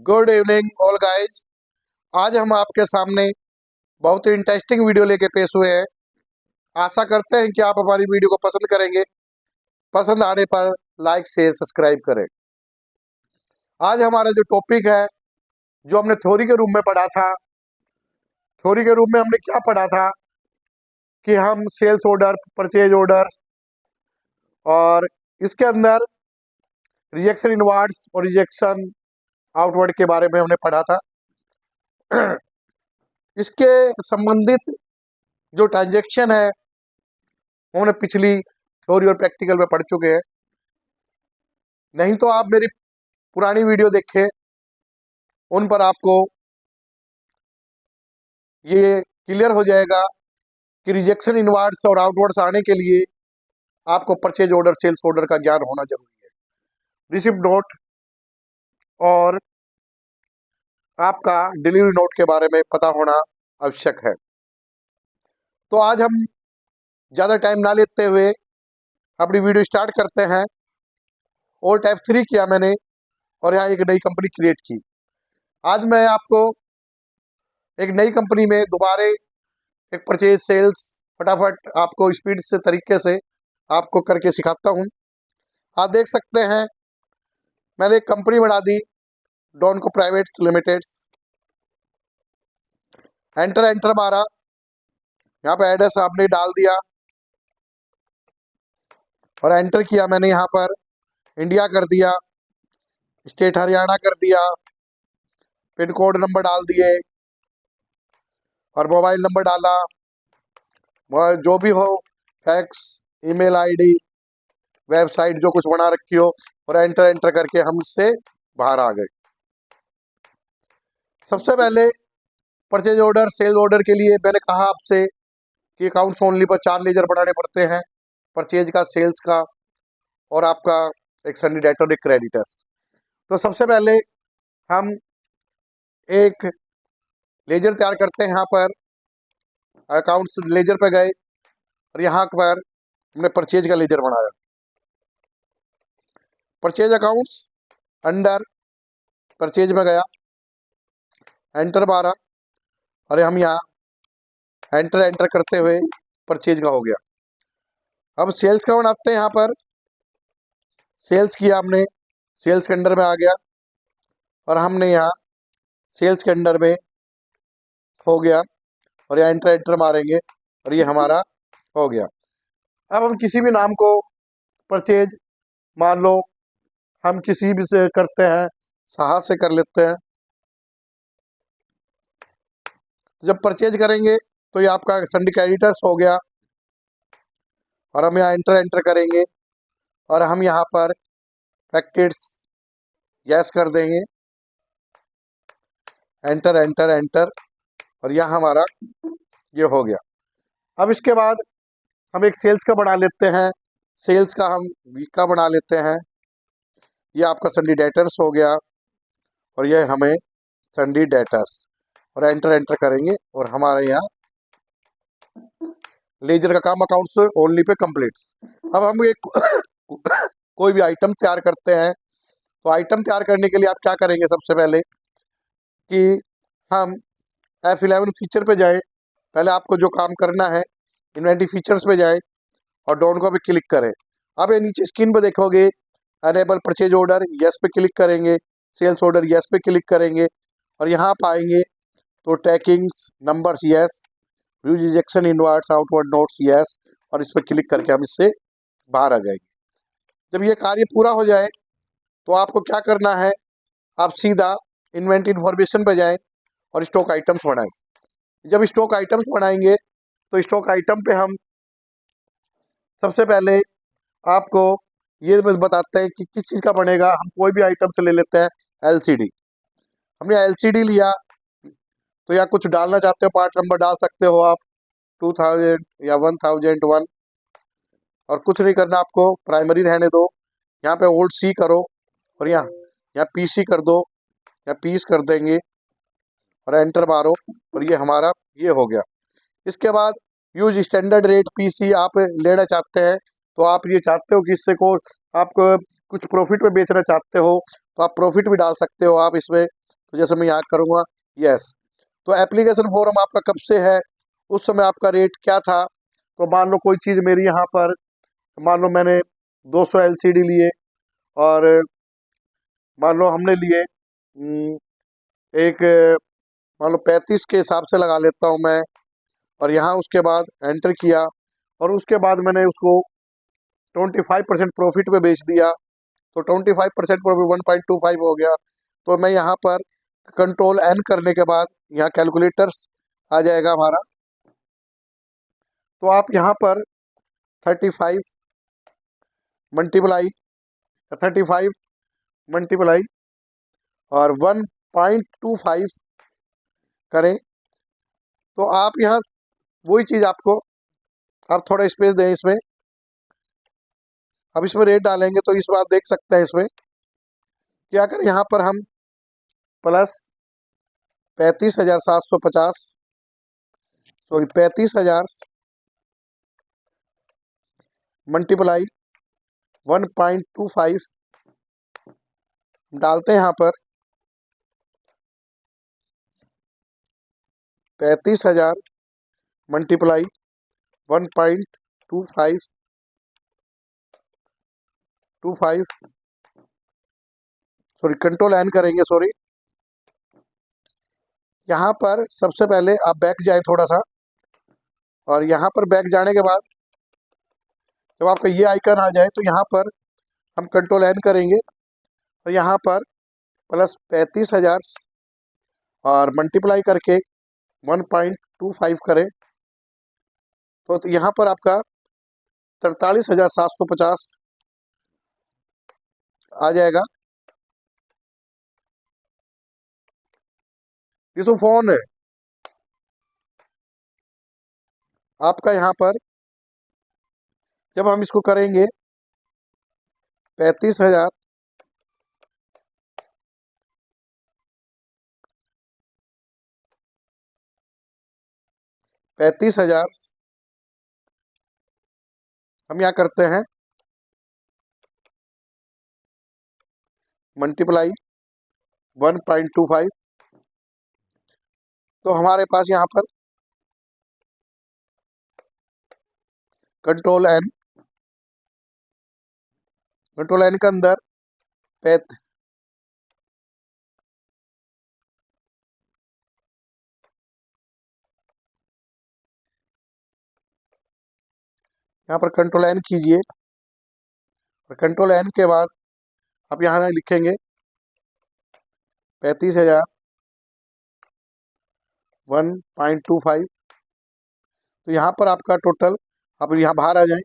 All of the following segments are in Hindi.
Good evening all guys. आज हम आपके सामने बहुत ही इंटरेस्टिंग वीडियो लेके पेश हुए हैं। आशा करते हैं कि आप हमारी वीडियो को पसंद करेंगे। पसंद आने पर लाइक शेयर सब्सक्राइब करें। आज हमारा जो टॉपिक है, जो हमने थ्योरी के रूप में पढ़ा था, थ्योरी के रूप में हमने क्या पढ़ा था कि हम सेल्स ऑर्डर, परचेज ऑर्डर और इसके अंदर रिजेक्शन इनवर्ड्स और रिजेक्शन आउटवर्ड के बारे में हमने पढ़ा था। इसके संबंधित जो ट्रांजेक्शन है वो हमने पिछली थ्योरी और प्रैक्टिकल में पढ़ चुके हैं। नहीं तो आप मेरी पुरानी वीडियो देखें, उन पर आपको ये क्लियर हो जाएगा कि रिजेक्शन इनवर्ड्स और आउटवर्ड्स आने के लिए आपको परचेज ऑर्डर, सेल्स ऑर्डर का ज्ञान होना जरूरी है। रिसिप्ट नोट और आपका डिलीवरी नोट के बारे में पता होना आवश्यक है। तो आज हम ज़्यादा टाइम ना लेते हुए अपनी वीडियो स्टार्ट करते हैं। ओल्ट F3 किया मैंने और यहाँ एक नई कंपनी क्रिएट की। आज मैं आपको एक नई कंपनी में दोबारे एक परचेज सेल्स फटाफट आपको स्पीड से तरीके से आपको करके सिखाता हूँ। आप देख सकते हैं मैंने एक कंपनी बना दी, डॉनको प्राइवेट लिमिटेड। एंटर एंटर मारा, यहाँ पे एड्रेस आपने डाल दिया और एंटर किया मैंने। यहाँ पर इंडिया कर दिया, स्टेट हरियाणा कर दिया, पिन कोड नंबर डाल दिए और मोबाइल नंबर डाला, जो भी हो, फैक्स, ईमेल आईडी, वेबसाइट जो कुछ बना रखी हो, और एंटर एंटर करके हम इससे बाहर आ गए। सबसे पहले परचेज ऑर्डर, सेल ऑर्डर के लिए मैंने कहा आपसे कि अकाउंट्स ओनली पर 4 लेजर बनाने पड़ते हैं, परचेज का, सेल्स का और आपका एक सन्नी डेटर और एक क्रेडिटर। तो सबसे पहले हम एक लेजर तैयार करते हैं। यहाँ पर अकाउंट्स लेजर पे गए और यहाँ पर हमने परचेज का लेजर बनाया। परचेज अकाउंट्स अंडर परचेज में गया, एंटर मारा और हम यहाँ एंटर एंटर करते हुए परचेज का हो गया। अब सेल्स का बनाते हैं। यहाँ पर सेल्स किया हमने, सेल्स के अंडर में आ गया और हमने यहाँ सेल्स के अंडर में हो गया और यहाँ एंटर एंटर मारेंगे और ये हमारा हो गया। अब हम किसी भी नाम को परचेज, मान लो हम किसी भी से करते हैं, साहस से कर लेते हैं। जब परचेज करेंगे तो ये आपका सन्नी क्रेडिटर्स हो गया और हम यहाँ एंटर एंटर करेंगे और हम यहाँ पर फैक्ट्स यस कर देंगे, एंटर एंटर एंटर और यह हमारा ये हो गया। अब इसके बाद हम एक सेल्स का बना लेते हैं। सेल्स का हम वीक का बना लेते हैं। ये आपका सन्नी डेटर्स हो गया और ये हमें सन्नी डेटर्स, और एंटर एंटर करेंगे और हमारे यहाँ लेजर का काम अकाउंट्स ओनली पे कंप्लीट। अब हम एक कोई भी आइटम तैयार करते हैं, तो आइटम तैयार करने के लिए आप क्या करेंगे, सबसे पहले कि हम F11 फीचर पे जाएं। पहले आपको जो काम करना है, इन्वेंटरी फीचर्स पे जाएं और डॉनको पे क्लिक करें। अब ये नीचे स्क्रीन पे देखोगे अनेबल परचेज ऑर्डर, यस पे क्लिक करेंगे, सेल्स ऑर्डर यस पे क्लिक करेंगे और यहाँ पर आएंगे तो trackings numbers yes, view rejection inwards outward notes yes, और इस पर क्लिक करके हम इससे बाहर आ जाएंगे। जब ये कार्य पूरा हो जाए तो आपको क्या करना है, आप सीधा इन्वेंटरी इन्फॉर्मेशन पे जाएं और स्टॉक आइटम्स बनाएं। जब स्टॉक आइटम्स बनाएंगे तो स्टॉक आइटम पे हम सबसे पहले आपको ये बताते हैं कि किस चीज़ का बनेगा। हम कोई भी आइटम से ले लेते हैं LCD। हमने LCD लिया तो या कुछ डालना चाहते हो, पार्ट नंबर डाल सकते हो आप 2000 या 1001, और कुछ नहीं करना, आपको प्राइमरी रहने दो। यहाँ पे ओल्ड C करो और यहाँ PC कर दो या पीस कर देंगे और एंटर मारो और ये हमारा ये हो गया। इसके बाद यूज स्टैंडर्ड रेट PC आप लेना चाहते हैं, तो आप ये चाहते हो कि इससे को आप कुछ प्रॉफिट में बेचना चाहते हो तो आप प्रॉफिट भी डाल सकते हो आप इसमें, तो जैसे मैं यहाँ करूँगा यस, तो एप्लीकेशन फॉर्म आपका कब से है, उस समय आपका रेट क्या था। तो मान लो कोई चीज़ मेरी यहाँ पर, मान लो मैंने 200 LCD लिए, और मान लो हमने लिए एक, मान लो 35 के हिसाब से लगा लेता हूँ मैं, और यहाँ उसके बाद एंटर किया, और उसके बाद मैंने उसको 25% प्रॉफिट पे बेच दिया, तो 25% प्रॉफिट 1.25 हो गया। तो मैं यहाँ पर कंट्रोल एन करने के बाद यहाँ कैलकुलेटर्स आ जाएगा हमारा, तो आप यहाँ पर 35 मल्टीप्लाई 35 मल्टीप्लाई और 1.25 करें, तो आप यहाँ वही चीज़ आपको, आप थोड़ा स्पेस दें इसमें, अब इसमें रेट डालेंगे तो इस बार देख सकते हैं इसमें क्या करें, यहाँ पर हम प्लस 35,750, सॉरी 35,000 मल्टीप्लाई 1.25 डालते हैं यहाँ पर, 35,000 मल्टीप्लाई 1.25 सॉरी कंट्रोल एन करेंगे, सॉरी। यहाँ पर सबसे पहले आप बैक जाएं थोड़ा सा, और यहाँ पर बैक जाने के बाद जब आपका ये आइकन आ जाए तो यहाँ पर हम कंट्रोल एन करेंगे, तो यहाँ पर प्लस 35,000 और मल्टीप्लाई करके 1.25 करें, तो यहाँ पर आपका 43,750 आ जाएगा। ये तो फोन है आपका, यहाँ पर जब हम इसको करेंगे 35,000 35,000 हम यहाँ करते हैं मल्टीप्लाई 1.25, तो हमारे पास यहाँ पर कंट्रोल एन के अंदर यहाँ पर कंट्रोल एन कीजिए, और कंट्रोल एन के बाद आप यहाँ लिखेंगे 35,000 1.25, तो यहाँ पर आपका टोटल, आप यहाँ बाहर आ जाएं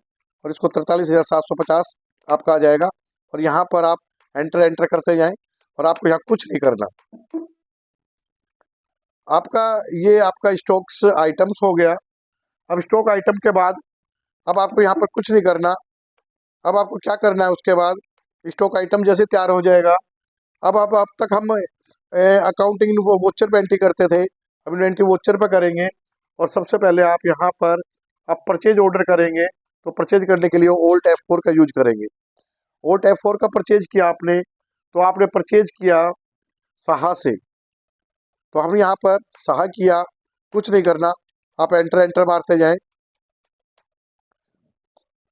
और इसको 43,750 आपका आ जाएगा, और यहाँ पर आप एंटर करते जाएं, और आपको यहाँ कुछ नहीं करना आपका। ये आपका स्टॉक्स आइटम्स हो गया। अब स्टॉक आइटम के बाद अब आपको यहाँ पर कुछ नहीं करना। अब आपको क्या करना है, उसके बाद स्टॉक आइटम जैसे तैयार हो जाएगा, अब तक हम अकाउंटिंग वोचर पे एंट्री करते थे, अब एंट्री वोचर पे करेंगे। और सबसे पहले आप यहाँ पर आप परचेज ऑर्डर करेंगे, तो परचेज करने के लिए ओल्ट F4 का यूज करेंगे। ओल्ट F4 का परचेज किया आपने, तो आपने परचेज किया सहा से, तो हम यहाँ पर सहा किया, कुछ नहीं करना, आप एंटर मारते जाएं,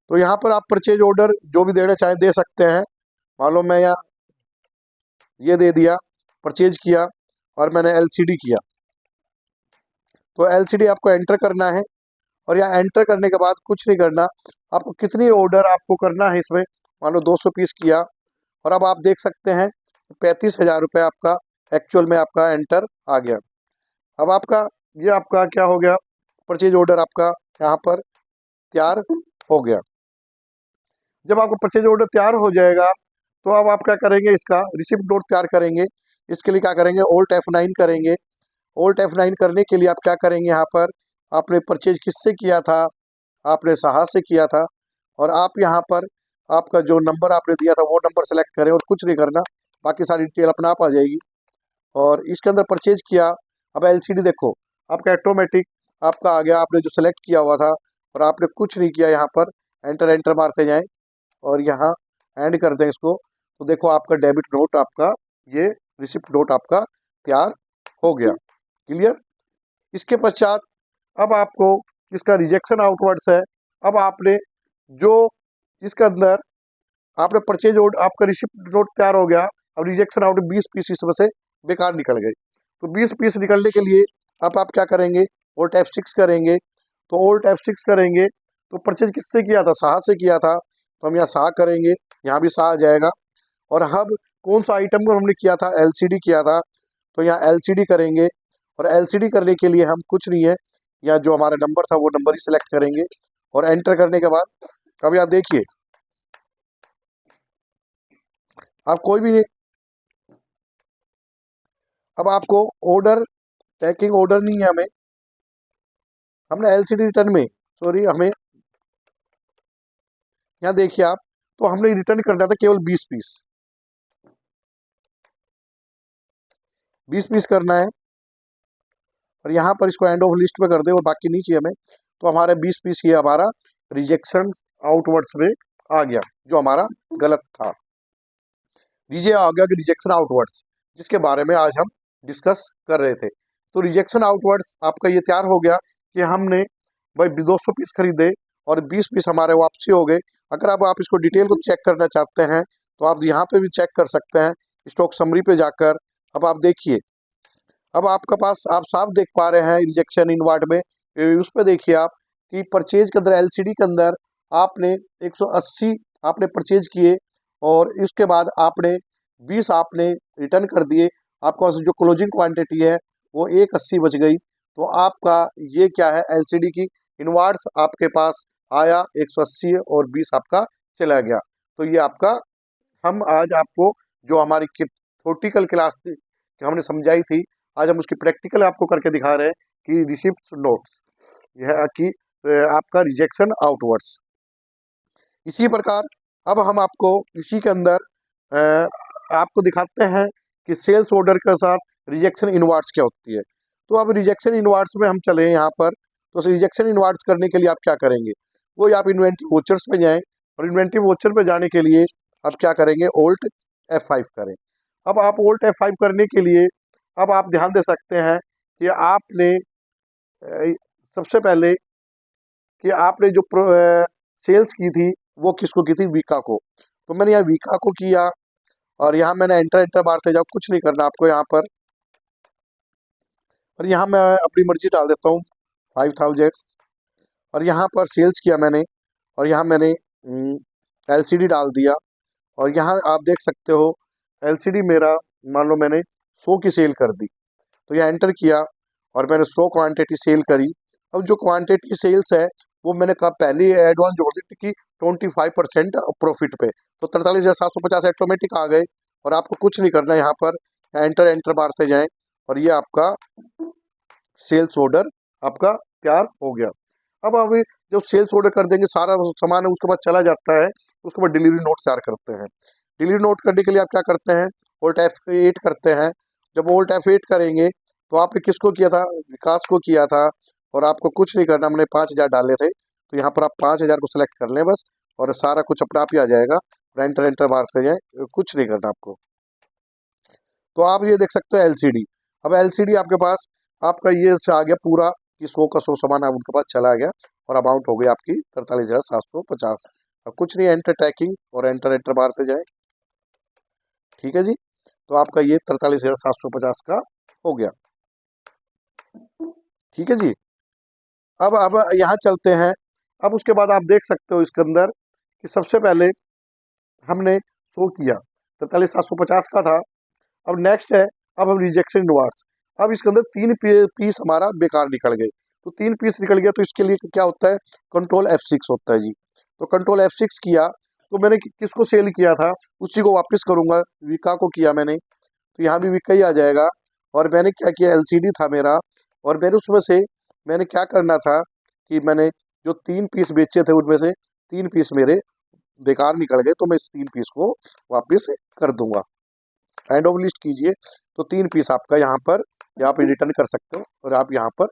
तो यहाँ पर आप परचेज ऑर्डर जो भी देना चाहें दे सकते हैं। मान लो मैं यहाँ ये दे दिया, परचेज किया, और मैंने LCD किया, तो LCD आपको एंटर करना है, और यहाँ एंटर करने के बाद कुछ नहीं करना, आपको कितनी ऑर्डर आपको करना है इसमें, मान लो 200 पीस किया, और अब आप देख सकते हैं 35,000 रुपये आपका एक्चुअल में आपका एंटर आ गया। अब आपका ये आपका क्या हो गया, परचेज ऑर्डर आपका यहाँ पर तैयार हो गया। जब आपका परचेज ऑर्डर तैयार हो जाएगा, तो अब आप क्या करेंगे, इसका रिसिप्ट नोट तैयार करेंगे। इसके लिए क्या करेंगे, ओल्ट F9 करेंगे। ओल्ट F9 करने के लिए आप क्या करेंगे, यहाँ पर आपने परचेज किससे किया था, आपने सहा से किया था, और आप यहाँ पर आपका जो नंबर आपने दिया था वो नंबर सेलेक्ट करें, और कुछ नहीं करना, बाकी सारी डिटेल अपने आप आ जाएगी। और इसके अंदर परचेज किया, अब LCD देखो आपका ऑटोमेटिक आपका आ गया, आपने जो सेलेक्ट किया हुआ था, और आपने कुछ नहीं किया, यहाँ पर एंटर मारते जाएं, और यहाँ एंड कर दें इसको, तो देखो आपका डेबिट नोट, आपका ये रिसिप्ट नोट आपका तैयार हो गया। क्लियर। इसके पश्चात अब आपको इसका रिजेक्शन आउटवर्ड्स है। अब आपने जो इसके अंदर आपने परचेज नोट, आपका रिसिप्ट नोट तैयार हो गया। अब रिजेक्शन आउट 20 पीस इसमें से बेकार निकल गए। तो 20 पीस निकलने के लिए अब आप क्या करेंगे, ओल्ट F6 करेंगे। तो ओल्ट F6 करेंगे तो परचेज किससे किया था, साहा से किया था, तो हम यहाँ साहा करेंगे, यहाँ भी साहा आ जाएगा। और अब कौन सा आइटम को हमने किया था, LCD किया था, तो यहाँ LCD करेंगे। और LCD करने के लिए हम कुछ नहीं है, या जो हमारा नंबर था वो नंबर ही सिलेक्ट करेंगे और एंटर करने के बाद अब यहाँ देखिए, आप कोई भी, अब आपको ऑर्डर टैकिंग ऑर्डर नहीं है हमें, हमने LCD रिटर्न में, सॉरी, हमें यहाँ देखिए आप, तो हमने रिटर्न करना था केवल 20 पीस, 20 पीस करना है। और यहाँ पर इसको एंड ऑफ लिस्ट पे कर दे और बाकी नहीं चाहिए हमें। तो हमारे 20 पीस ये हमारा रिजेक्शन आउटवर्ड्स में आ गया, जो हमारा गलत था। ये आ गया कि रिजेक्शन आउटवर्ड्स, जिसके बारे में आज हम डिस्कस कर रहे थे। तो रिजेक्शन आउटवर्ड्स आपका ये तैयार हो गया कि हमने भाई 200 पीस खरीदे और 20 पीस हमारे वापसी हो गए। अगर अब आप इसको डिटेल को चेक करना चाहते हैं तो आप यहाँ पे भी चेक कर सकते हैं, स्टॉक समरी पे जाकर। अब आप देखिए, अब आपके पास आप साफ देख पा रहे हैं रिजेक्शन इनवर्ड में, उस पर देखिए आप कि परचेज के अंदर LCD के अंदर आपने 180 आपने परचेज किए और इसके बाद आपने 20 आपने रिटर्न कर दिए। आपके पास जो क्लोजिंग क्वांटिटी है वो 180 बच गई। तो आपका ये क्या है, LCD की इनवर्ड्स आपके पास आया 180 और 20 आपका चला गया। तो ये आपका, हम आज आपको जो हमारी थ्योरेटिकल क्लास थी कि हमने समझाई थी, आज हम उसकी प्रैक्टिकल आपको करके दिखा रहे हैं कि रिसिप्ट नोट्स, यह है कि आपका रिजेक्शन आउटवर्ड्स। इसी प्रकार अब हम आपको इसी के अंदर आपको दिखाते हैं कि सेल्स ऑर्डर के साथ रिजेक्शन इनवर्ड्स क्या होती है। तो अब रिजेक्शन इनवर्ड्स में हम चले यहाँ पर। तो रिजेक्शन इनवर्ड्स करने के लिए आप क्या करेंगे, वो आप इन्वेंट्री वोचर्स पे जाएं और इन्वेंट्री वोचर पे जाने के लिए आप क्या करेंगे, ओल्ट F5 करें। अब आप ओल्ट F5 करने के लिए अब आप ध्यान दे सकते हैं कि आपने सबसे पहले कि आपने जो सेल्स की थी वो किसको की थी, वीका को। तो मैंने यहाँ वीका को किया और यहाँ मैंने एंटर एंटर मारते जाओ, कुछ नहीं करना आपको यहाँ पर। और यहाँ मैं अपनी मर्जी डाल देता हूँ 5000 और यहाँ पर सेल्स किया मैंने और यहाँ मैंने LCD डाल दिया। और यहाँ आप देख सकते हो LCD मेरा, मान लो मैंने 100 की सेल कर दी, तो यहाँ एंटर किया और मैंने 100 क्वांटिटी सेल करी। अब जो क्वांटिटी सेल्स है वो मैंने कहा पहले एडवांस जोड़ दी कि 25% प्रॉफिट पे, तो 43,750 ऑटोमेटिक आ गए। और आपको कुछ नहीं करना, यहाँ पर एंटर एंटर मारते जाएं और ये आपका सेल्स ऑर्डर आपका तैयार हो गया। अब अभी जब सेल्स ऑर्डर कर देंगे, सारा सामान है उसके बाद चला जाता है, उसके बाद डिलीवरी नोट तैयार करते हैं। डिलीवरी नोट करने के लिए आप क्या करते हैं, ओल्ट F8 करते हैं। जब ओल्ट F8 करेंगे तो आपने किसको किया था, विकास को किया था। और आपको कुछ नहीं करना, हमने 5000 डाले थे, तो यहाँ पर आप 5000 को सिलेक्ट कर लें बस, और सारा कुछ अपने आप ही आ जाएगा। एंटर एंटर मारते जाए, कुछ नहीं करना आपको। तो आप ये देख सकते हो LCD। अब LCD आपके पास आपका ये से आ गया पूरा कि 100 का 100 सामान आप उनके पास चला गया और अमाउंट हो गई आपकी 43,750। अब कुछ नहीं, एंटर ट्रैकिंग और एंटर एंटर मारते जाए। ठीक है जी, तो आपका ये 43,750 का हो गया। ठीक है जी। अब यहाँ चलते हैं। अब उसके बाद आप देख सकते हो इसके अंदर कि सबसे पहले हमने 100 किया, 43,750 का था। अब नेक्स्ट है, अब हम रिजेक्शन इनवर्ड्स। अब इसके अंदर 3 पीस हमारा बेकार निकल गए। तो 3 पीस निकल गया तो इसके लिए क्या होता है, कंट्रोल F6 होता है जी। तो कंट्रोल F6 किया तो मैंने किसको सेल किया था उसी को वापस करूंगा, विका को किया मैंने, तो यहाँ भी विका ही आ जाएगा। और मैंने क्या किया, LCD था मेरा, और मैंने उसमें से मैंने क्या करना था कि मैंने जो 3 पीस बेचे थे उनमें से 3 पीस मेरे बेकार निकल गए, तो मैं इस 3 पीस को वापस कर दूंगा। एंड ऑफ लिस्ट कीजिए, तो 3 पीस आपका यहाँ पर रिटर्न कर सकते हो। और आप यहाँ पर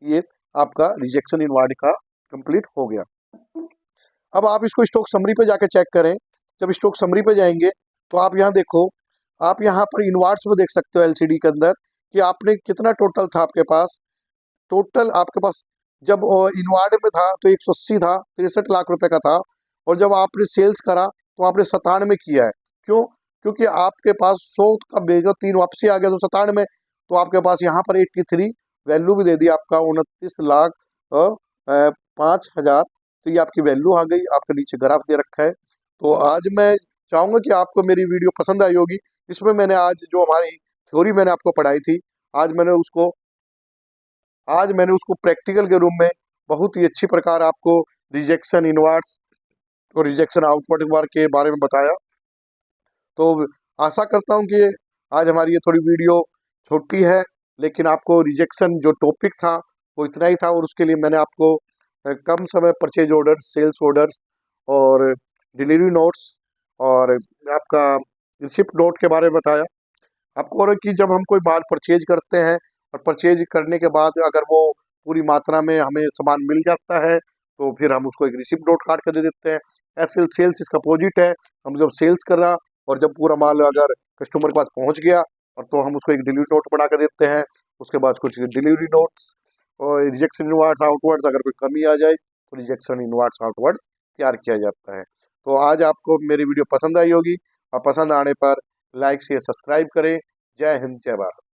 ये आपका रिजेक्शन इनवर्ड का कंप्लीट हो गया। अब आप इसको स्टॉक समरी पे जाके चेक करें। जब स्टॉक समरी पे जाएंगे तो आप यहाँ देखो, आप यहाँ पर इनवर्ट्स में देख सकते हो एलसीडी के अंदर कि आपने कितना टोटल था आपके पास। टोटल आपके पास जब इनवर्ट में था तो 180 था, 63 लाख रुपए का था, और जब आपने सेल्स करा तो आपने 97 किया है। क्यों? क्योंकि आपके पास 100 का बेगा 3 वापसी आ गया तो 97, तो आपके पास यहाँ पर 83 वैल्यू भी दे दी आपका 29 लाख 5 हजार। तो ये आपकी वैल्यू आ गई, आपके नीचे ग्राफ दे रखा है। तो आज मैं चाहूँगा कि आपको मेरी वीडियो पसंद आई होगी। इसमें मैंने आज जो हमारी थ्योरी मैंने आपको पढ़ाई थी, आज मैंने उसको आज मैंने उसको प्रैक्टिकल के रूप में बहुत ही अच्छी प्रकार आपको रिजेक्शन इनवर्स और रिजेक्शन आउटवर्ड वर्क के बारे में बताया। तो आशा करता हूँ कि आज हमारी ये थोड़ी वीडियो छोटी है, लेकिन आपको रिजेक्शन जो टॉपिक था वो इतना ही था, और उसके लिए मैंने आपको कम समय परचेज ऑर्डर्स, सेल्स ऑर्डर्स और डिलीवरी नोट्स और आपका रिसिप्ट नोट के बारे में बताया आपको। और कि जब हम कोई माल परचेज करते हैं और परचेज करने के बाद अगर वो पूरी मात्रा में हमें सामान मिल जाता है तो फिर हम उसको एक रिसिप्ट नोट काट कर दे देते हैं। एक्सेल सेल्स इसका अपोजिट है। हम जब सेल्स कर रहा और जब पूरा माल अगर कस्टमर के पास पहुंच गया और तो हम उसको एक डिलीवरी नोट बना कर देते हैं। उसके बाद कुछ डिलीवरी नोट्स और रिजेक्शन इनवर्ट्स आउटवर्ड्स, अगर कोई कमी आ जाए तो रिजेक्शन इनवर्ट्स आउटवर्ड्स तैयार किया जाता है। तो आज आपको मेरी वीडियो पसंद आई होगी, और पसंद आने पर लाइक शेयर सब्सक्राइब करें। जय हिंद, जय भारत।